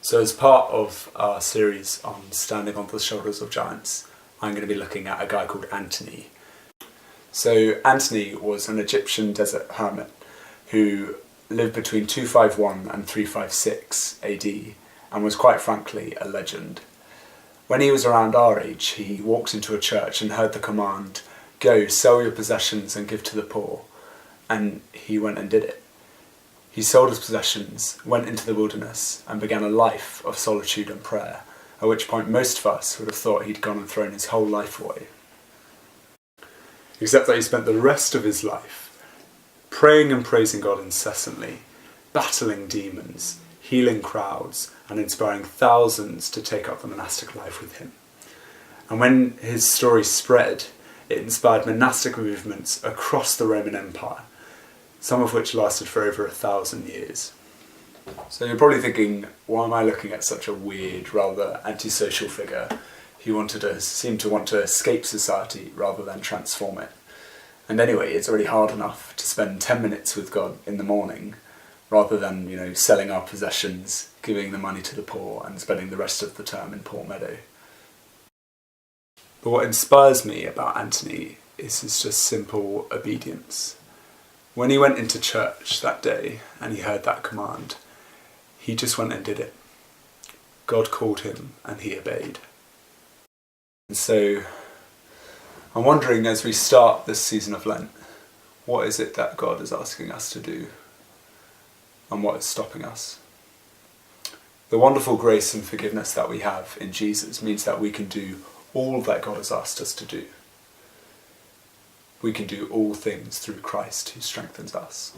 So as part of our series on standing on the shoulders of giants, I'm going to be looking at a guy called Anthony. So Anthony was an Egyptian desert hermit who lived between 251 and 356 AD and was quite frankly a legend. When he was around our age, he walked into a church and heard the command, "Go, sell your possessions and give to the poor," and he went and did it. He sold his possessions, went into the wilderness, and began a life of solitude and prayer, at which point most of us would have thought he'd gone and thrown his whole life away. Except that he spent the rest of his life praying and praising God incessantly, battling demons, healing crowds, and inspiring thousands to take up the monastic life with him. And when his story spread, it inspired monastic movements across the Roman Empire, some of which lasted for over 1,000 years. So you're probably thinking, why am I looking at such a weird, rather antisocial figure who seemed to want to escape society rather than transform it? And anyway, it's already hard enough to spend 10 minutes with God in the morning rather than, selling our possessions, giving the money to the poor and spending the rest of the term in Port Meadow. But what inspires me about Anthony is his just simple obedience. When he went into church that day and he heard that command, he just went and did it. God called him and he obeyed. And so I'm wondering, as we start this season of Lent, what is it that God is asking us to do? And what is stopping us? The wonderful grace and forgiveness that we have in Jesus means that we can do all that God has asked us to do. We can do all things through Christ who strengthens us.